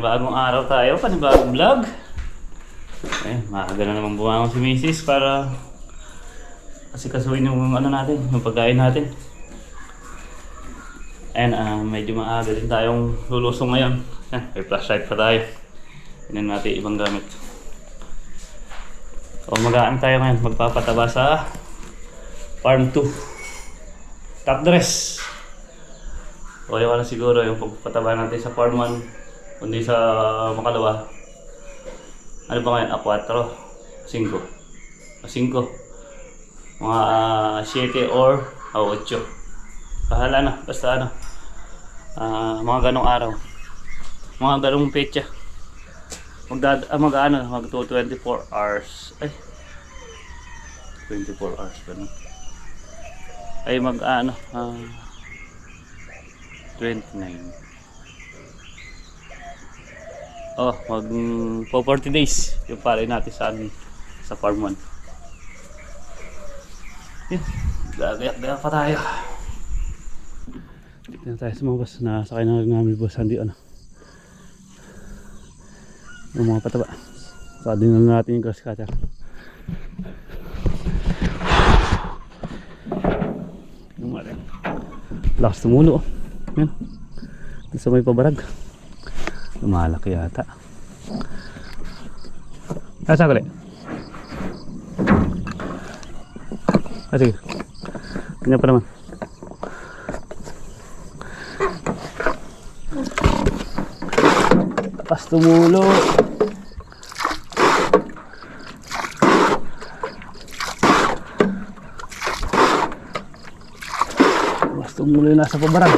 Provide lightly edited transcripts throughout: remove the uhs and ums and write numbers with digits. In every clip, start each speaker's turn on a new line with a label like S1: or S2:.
S1: panibagong araw tayo, panibagong vlog. Maaga na naman bumangon si Mrs. para kasi kasuhin yung ano natin, yung pagkain natin. And medyo maaga din tayong lulusong ngayon. May flashlight pa tayo. Inan natin ibang gamit. So mag-aan tayo ngayon, magpapataba sa Farm 2 top dress. O yung siguro yung pagpataba natin sa Farm 1, kundi sa makalawa. Ano ba ngayon? 4, 5, 5, mga 7 or 8. Bahala na, basta ano, mga ganong araw, mga ganong petsa. Mag 24 hours, ay 24 hours ganun. Ay mag 29. Oh, mag 40 days yung pare natin sa Farm 1. Yun, gagayak pa tayo. Tignan tayo sa mga boss, nasakay na rin namin boss Andy yung mga pataba. Sadin na natin yung grass cutter. Lakas tumulo. Yan. Sa may pabarag. Lumalaki yata. Asa ko ulit. Sige. Kanya pa naman. Lakas tumulo. Lakas tumulo yung nasa pabarag.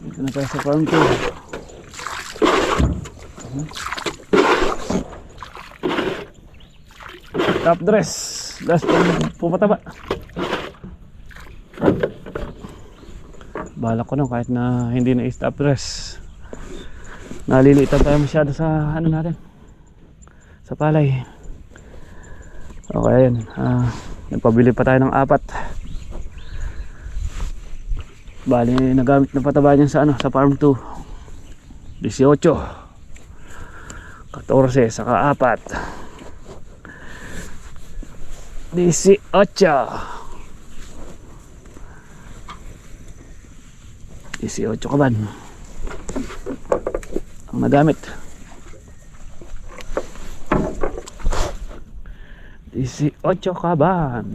S1: Ito na tayo sa Farm 2. Top dress. Last pupataba. Balak ko nung kahit na hindi na top dress, nalilitan tayo masyado sa ano natin, sa palay. Okay, ayun. Nagpabili pa tayo ng 4. Bali, nagamit na pataba niyan sa sa Farm 2. 18, 14, saka 4. 18. 18 kaban ang nagamit. 18 kaban.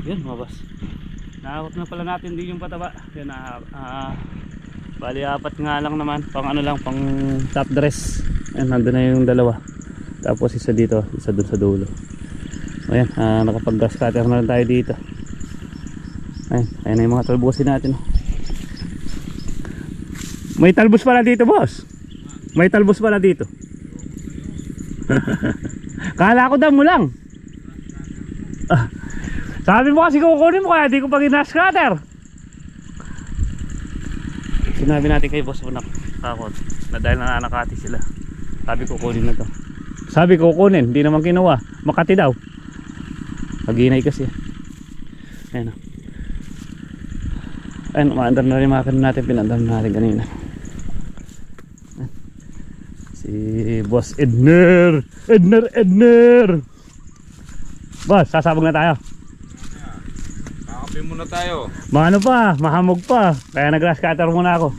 S1: Yan mga boss, nakakot na pala natin din yung pataba. Yan, bali 4 nga lang naman, pang ano lang, pang top dress. Yan, nandun na yung dalawa, tapos isa dito, isa dun sa dulo. Ayan, nakapag grass cutter na lang tayo dito. Ayan na yung mga talbusin natin. May talbos pala dito boss, may talbos pala dito. Kala ko damo lang. Sabi mo kasi kukunin mo, kaya di ko pag grass cutter. Sinabi natin kay boss Bunak kakot na dahil nananakati sila, sabi kukunin na to. Sabi kukunin, hindi naman kinuha. Makati daw, maginay kasi. Ayan o. Ayan, umaandar na rin makina natin. Pinandar na natin kanina. Si boss Edner. Boss, sasabog na tayo.
S2: Muna tayo.
S1: Maano pa, mahamog pa. Kaya nag-grass cutter muna ako.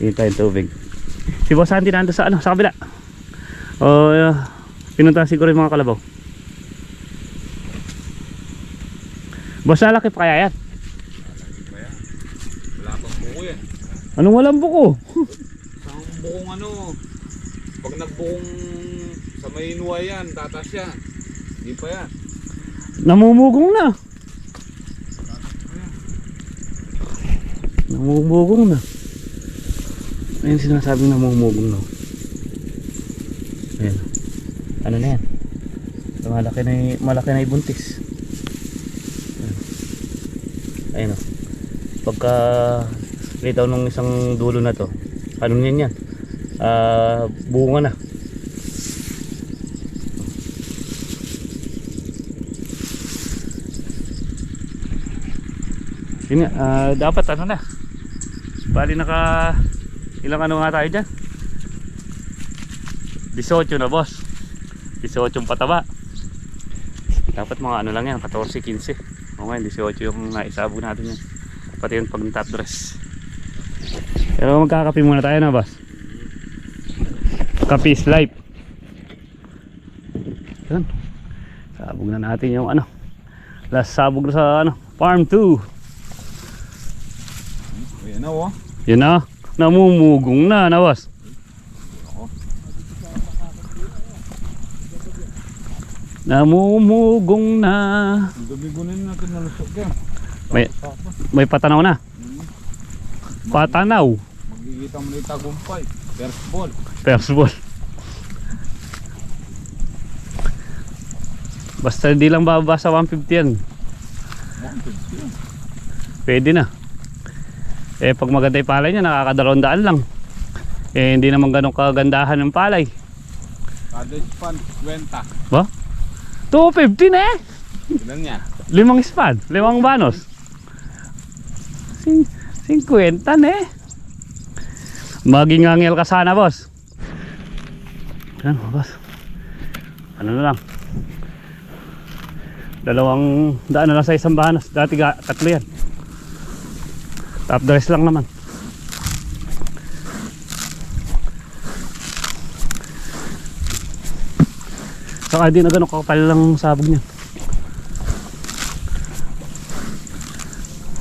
S1: Ito yung tubig. Si Boss Santi nandun sa sa kabila. Pinunta siguro yung mga kalabaw. Boss, lalaki pa kaya yan?
S2: Wala pang buko yan.
S1: Anong walang buko?
S2: Isang bukong pag nagbukong sa may inuwa yan, tatas yan. Hindi pa yan.
S1: Namumugong na. Namumugong na. Ayun sinasabing namumugong na. Ayan. Ano na yan? Malaki na yung buntis. Ayan. Ayun o. Pagka litaw nung isang dulo na to, ano niyan yan? Bunga na. Yun nga, dapat ano na. Bali naka ilang ano nga tayo dyan? 18 na boss. 18 pataba. Dapat mga ano lang yan, 14, 15. O ngayon, 18 yung naisabog natin yan. Pati yung pag top dress. Pero magkakape muna tayo na boss. Kape is life. Yun. Sabog na natin yung ano. Last sabog na sa ano, farm 2.
S2: Ayan na oh.
S1: Yun na, namumugong na boss. Namumugong na.
S2: Gabi-gunin natin na lusok yan.
S1: May patanaw na. Patanaw.
S2: Magkikita mo na yung tagumpay. First ball.
S1: First ball. Basta hindi lang bababa sa 150 yan.
S2: 150.
S1: Pwede na. Eh pag maganda yung palay niya, nakakadalawang lang. Eh hindi naman ganun kagandahan ng palay.
S2: Kada span, 20.
S1: Ba? 250 na eh.
S2: Ilan niya?
S1: 5 span, 5 banos. 50 na eh. Maging angel ka sana boss. Yan boss. Ano na lang. 200 na lang sa isang banos. Dati 3 yan. Top dress lang naman. Saka di na gano'ng kakapal lang sabog niya.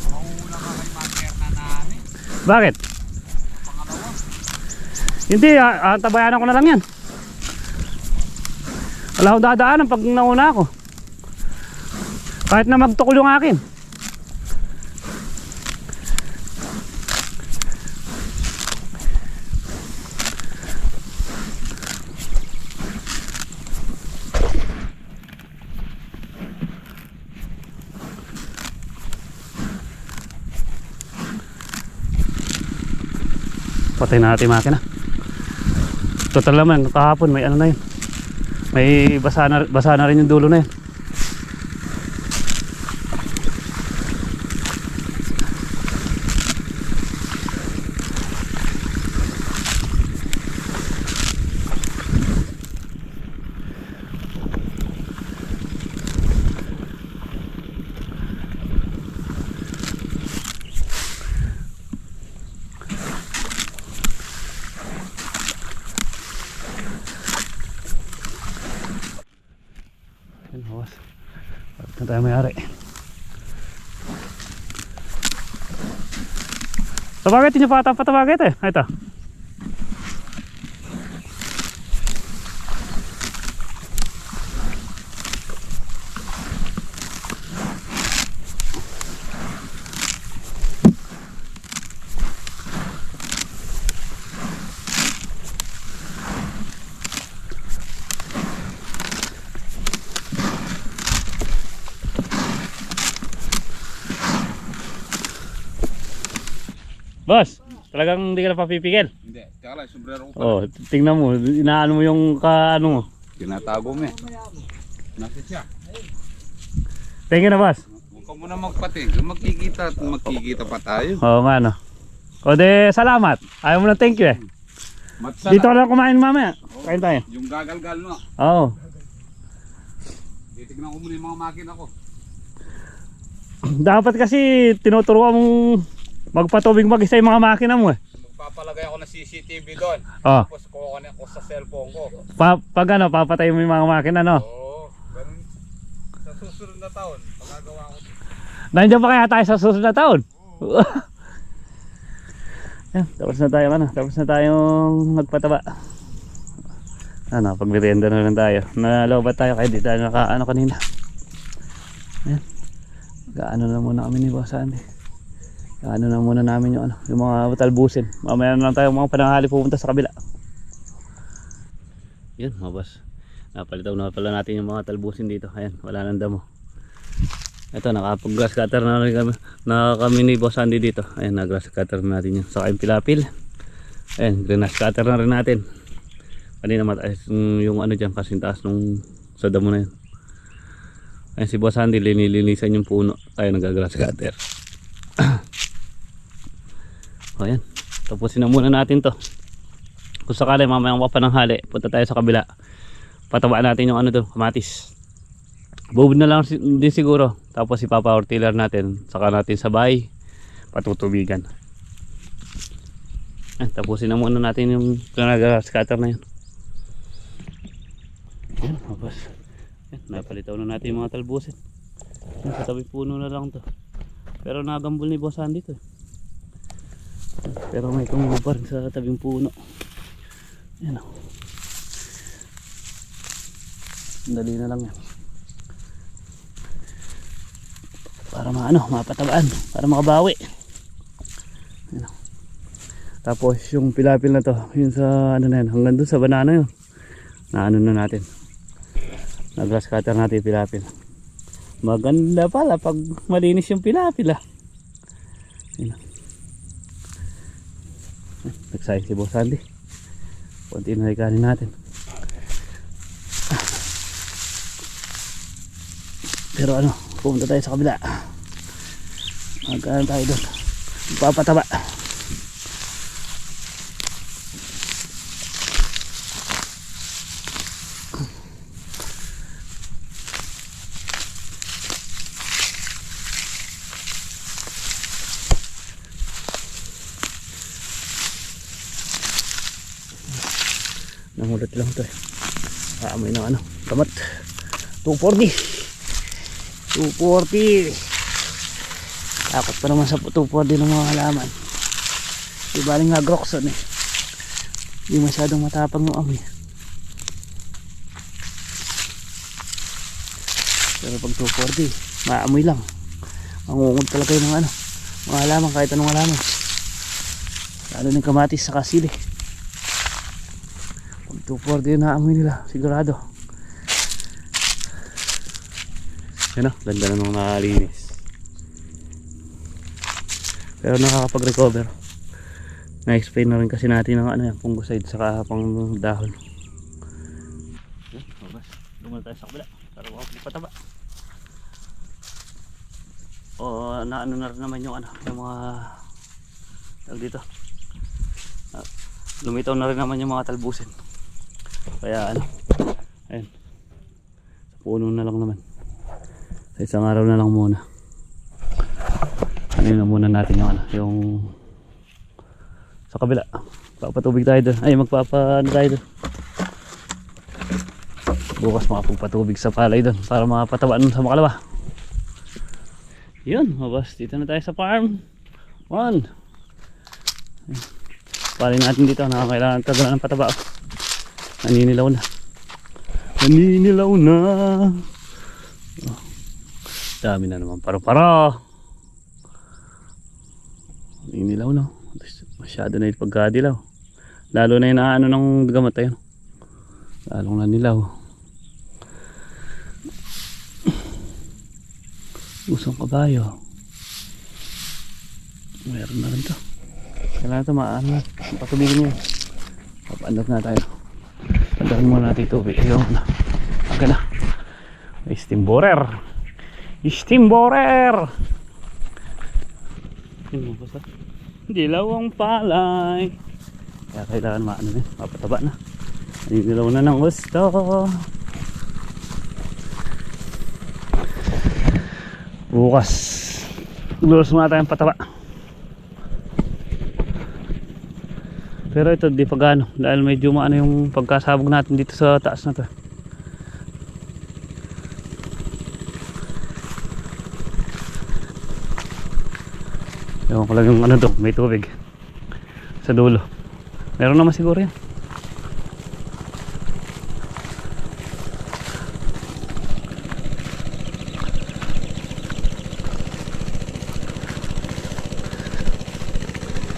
S2: Mauna ka kay Master na namin.
S1: Bakit?
S2: Pangalawa.
S1: Hindi, tabayanan ko na lang yan. Wala akong dadaanan pag nauna ako. Kahit na magtukol yung akin. Patay na natin yung makina. Total naman, kahapon may ano na yun. May basa na rin yung dulo na yun. Awas. Bakit na tayo mayari? Tabagay nyo patabagay ito eh. Ito. Boss, talagang hindi ka na papipigil.
S2: Hindi, teka lang, sombrero ko pa.
S1: Oh, tingnan mo, inaano mo yung ano mo.
S2: Tinatago mo eh. Nasa siya.
S1: Thank you na boss.
S2: Huwag ka muna magpating. Magkikita at magkikita pa tayo.
S1: Oo nga no. O de, salamat. Ayaw mo na thank you eh.
S2: Matsala.
S1: Dito ka lang kumain mamaya. Kain tayo.
S2: Yung gagal-gal no.
S1: Oo.
S2: Titignan ko muna yung mga makina ko.
S1: Dapat kasi tinuturuan mong magpatubig mag-isa yung mga makina mo eh.
S2: Magpapalagay ako ng CCTV doon.
S1: Oh.
S2: Tapos kukuha ko sa cellphone ko.
S1: Pag ano, papatay mo yung mga makina no.
S2: Oo. Ganun. Sa susunod na taon, pagagawa ko.
S1: Nandiyan pa kaya tayo sa susunod na taon? Yan, tapos na tayo ano, tapos na tayong magpataba. Ano, pag merienda na lang tayo. Nalobat tayo kaya di tayo nakaano kanina. Yan. Gaano na muna kami ni Boss Andy. Gaano na muna namin yung ano, yung mga talbusin. Mamaya na lang tayo mga pananghali pupunta sa kabila. Yan mga boss. Napalitaw na pala natin yung mga talbusin dito. Ayan, wala nang damo. Ito, nakapag-grass cutter na rin kami ni Boss Andy dito. Ayan, na-grass cutter na natin yun. Saka yung pilapil. Ayan, grass cutter na rin natin. Kanina mataas yung ano dyan, kasing taas nung sa damo na yun. Ayan, si Boss Andy, linilinisan yung puno. Ayan, nag-grass cutter. Ayan, tapusin na muna natin to. Kung sakali mamayang mapananghali, punta tayo sa kabila. Pataba natin yung ano doon, kamatis. Bubod na lang din siguro. Tapos ipa-power tiller natin. Saka natin sabay patutubigan. Tapusin na muna natin yung scatter na yun. Yan, tapos napalitaw na natin yung mga talbusin. Yan, sa tabi puno na lang to. Pero nagambol ni Boss Andy to. Pero may tumubar sa tabing puno. Yan o. Dali na lang yan. Para mapatabaan, para makabawi. Yan. Tapos yung pilapil na to, yun sa ano na yan, hanggang dun sa banana yun. Na ano na natin. Na-grass cutter natin yung pilapil. Maganda pala pag malinis yung pilapil ah. Yan. Nagsayang si Boss Andy. Kunti na ikanin natin. Pero ano, pumunta tayo sa kabila. Magkaan tayo doon. Papataba. Nangulat lang ito eh. Amoy ng ano, tamat. 240. 240. Takot pa naman sa 240 ng mga halaman. Di baling nga Groxon eh. Di masyadong matapang ng amoy. Pero pag 240 maamoy lang. Mangungod talaga yung mga ano, mga halaman, kahit anong halaman. Lalo ng kamatis sa kasili. Pag 240 yung naamoy nila, sigurado. Yan o, ganda na nung nakalinis. Pero nakakapag-recover. Na-explain na rin kasi natin ng ano yan, fungicide saka pang dahon. Yan, lumal tayo sa kabila para makapagpataba. O naano na rin naman yung ano, yung mga tawag dito. Lumitaw na rin naman yung mga talbusin. Kaya ano, ayun, sa puno na lang naman. Sa isang araw na lang muna. Ano na muna natin yung ano, yung sa kabila. Papatubig tayo doon. Ay, magpapaano tayo doon. Bukas makapagpatubig sa palay doon para makapataba nun sa makalawa. Yun, mabas. Dito na tayo sa farm 1. Palay natin dito. Nakakailangan tagalan ng pataba. Naninilaw na. Naninilaw na. Dami na naman para inilaw na. Masyado na yung pagkadilaw. Lalo na yung naano ng gamot ayun. Lalong nanilaw. Usong kabayo. Meron na rin to. Kailangan ito maano na. Patubigin niya. Papaandap na tayo. Padahin muna natin ito. Ayun na. Aga na. May steam borer. Steam borer. Yun mo basta. Dilawang palay. Kaya kailangan maano na. Mapataba na. Dilaw na ng gusto. Bukas lulos muna tayong pataba. Pero ito di pa gaano. Dahil medyo maano yung pagkasabog natin dito sa taas na to. Ewan ko lang yung ano doon, may tubig sa dulo. Meron naman siguro yan.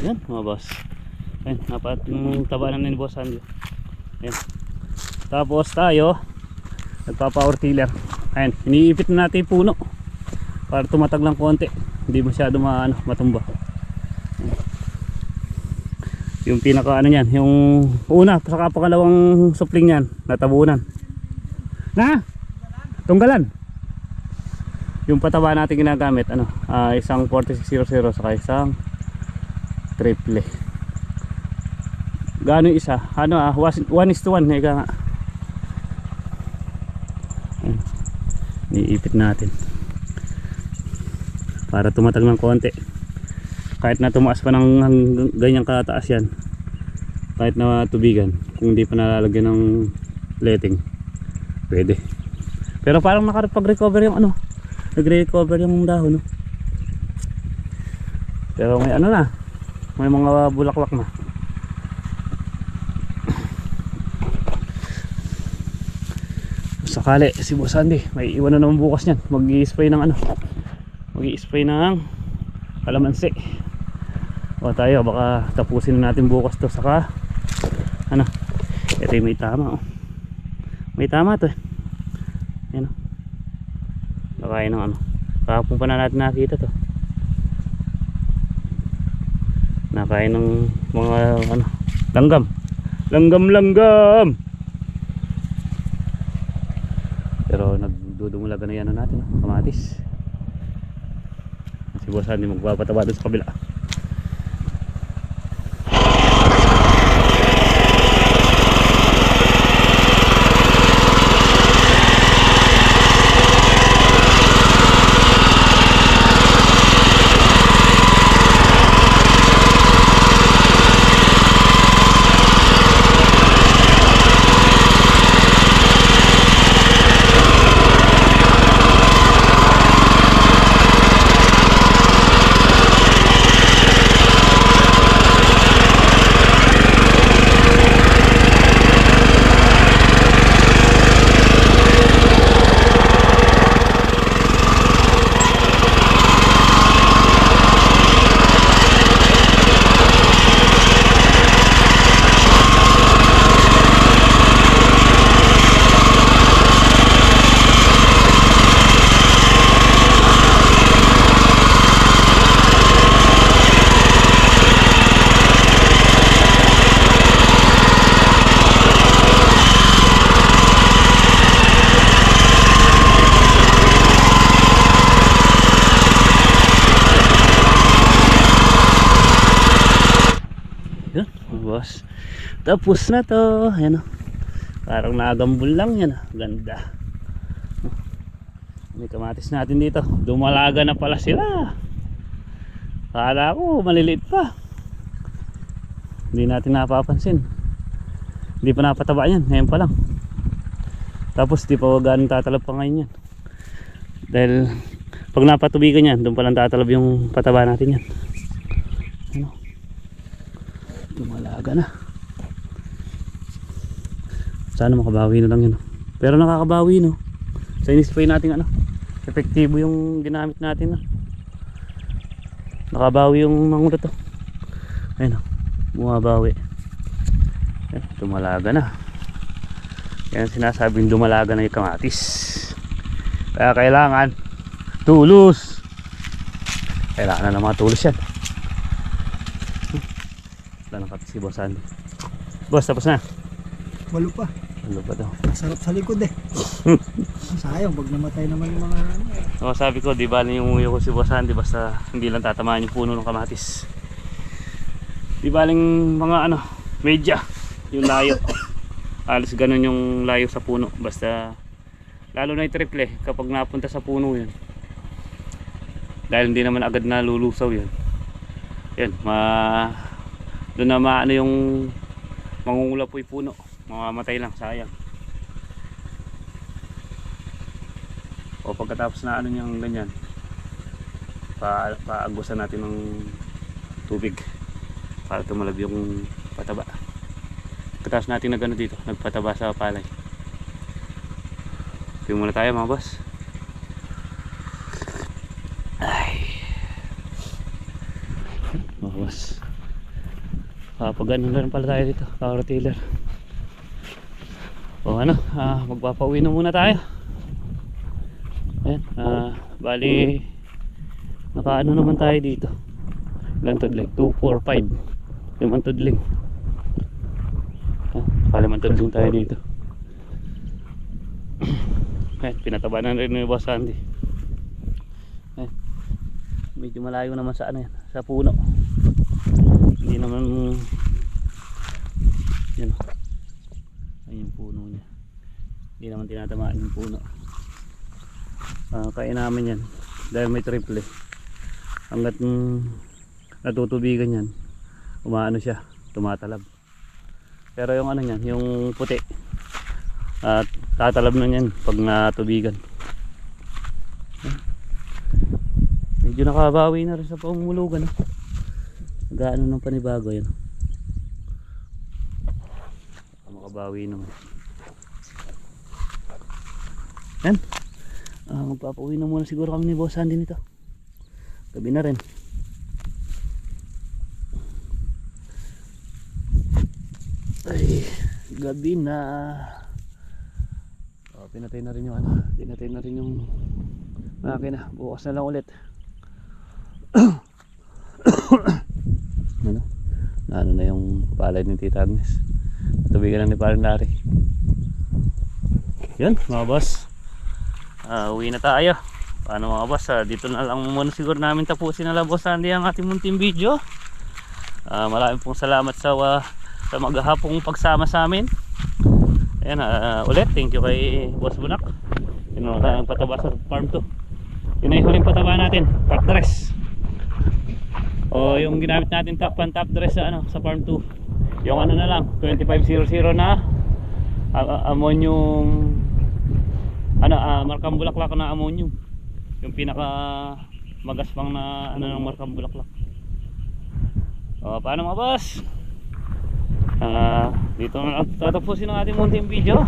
S1: Yan mga boss. Ayan, napat yung taba na ni Boss Andy. Ayan. Tapos tayo nagpa-power tiller. Ayan, iniipit na natin yung puno para tumatag lang konti, hindi masyado matumba. Yung pinaka ano niyan, yung una saka pangalawang supling niyan natabunan na tunggalan. Yung pataba natin ginagamit isang 4600 saka isang triple. Gaano yung isa? 1:1 ika nga. Niipit natin para tumatag ng konti. Kahit na tumaas pa ng ganyang kataas yan, kahit na tubigan, kung hindi pa nalalagyan ng letting, pwede. Pero parang nakapag-recover yung nagre-recover yung dahon, no? Pero may may mga bulaklak na. Sakali si Boss Andy may iwan na naman bukas niyan, mag-i-spray ng kalamansi. O tayo, baka tapusin natin bukas to. Saka ito yung may tama, may tama to, yan, nakain ng kahapon pa na natin nakita to, nakain ng mga langgam. Pero nagdudumulaga na yan natin, kamatis. Si Boss Andy magpapataba doon sa kabila. Boss, tapos na to. Ayan, parang nagambul lang yan. Ganda. May kamatis natin dito, dumalaga na pala sila. Kala ko maliliit pa, hindi natin napapansin. Hindi pa napataba yan, ngayon pa lang. Tapos di pa ganun tatalab pa ngayon yan, dahil pag napatubigan yan, doon pa lang tatalab yung pataba natin yan. Dumalaga na. Sana makabawi na lang yun. Pero nakakabawi, no? Sa in-spray natin epektibo yung ginamit natin, nakabawi yung mangulo to. Ayun, bumabawi. Dumalaga na. Yan sinasabing dumalaga na yung kamatis. Kaya kailangan tulos. Kailangan na ng mga tulos yan. Nakapit si Boss Andy. Boss, tapos na?
S3: Walo pa.
S1: Walo pa daw.
S3: Masarap sa likod Sayang, pag namatay naman yung mga
S1: sabi ko, di ba yung umuyo ko si Boss Andy, basta hindi lang tatamaan yung puno ng kamatis. Di baling mga medya yung layo. Alos ganun yung layo sa puno. Basta lalo na yung triple kapag napunta sa puno yun. Dahil hindi naman agad na lulusaw yun. Yan, doon na yung mangungula po yung puno, mamamatay lang, sayang. O pagkatapos na niyang ganyan, paagusan natin ng tubig para tumalab yung pataba. Pagkatapos natin dito, nagpataba sa palay. Tingnan muna tayo mga boss. Mga boss, pag ganun na rin pala tayo dito, power tiller. O magpapauwi na muna tayo. Ayan, bali Nakaano naman tayo dito. Ilang tudling? 2, 4, 5. 5 tudling. Naka 5 tudling tayo dito. Ayan, pinataba na rin ni Boss Sandy. Ayan. Medyo malayo naman sa ano yan, sa puno. Hindi naman yan. Ayun yung puno niya. Hindi naman tinatamaan yung puno. Kaya namin yan dahil may triple. Hanggat natutubigan yan, umaano siya, tumatalab. Pero yung ano niyan, yung puti, at tatalab na yan pag natubigan. Medyo nakabawi na rin sa pamumulugan. Gaano ng panibago yan. Makabawi naman. Yan. Magpapauwi na muna siguro kami ni Boss Sandy nito. Gabi na rin. Ay, gabi na. Pinatay na rin yung ano, pinatay na rin yung makina. Bukas na lang ulit. Ano na yung palay ni Tita Agnes. Tubigan na ni Parang Larry. Yan mga boss, uwi na tayo. Paano mga boss, dito na lang muna siguro namin tapusin na lang Boss Sandy ang ating munting video. Maraming pong salamat sa maghapong pagsama sa amin. Ayan, ulit thank you kay Boss Bunak. Yun ang pataba sa farm 2. Yun na yung huling pataba natin, top dress. O yung ginamit natin top dress sa, sa farm 2. Yung ano na lang, 2500 na ammonium, markang bulaklak na ammonium. Yung pinaka magaspang na ng markang bulaklak. O paano mga boss? Dito na lang tatapusin ang ating munting video.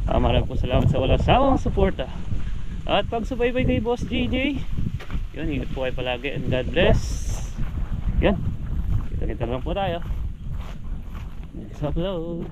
S1: Maraming po salamat sa walang sawang suporta at pagsubaybay kay Boss JJ. Yun, ingat po kayo palagi and God bless. Yan, kita lang po tayo next upload.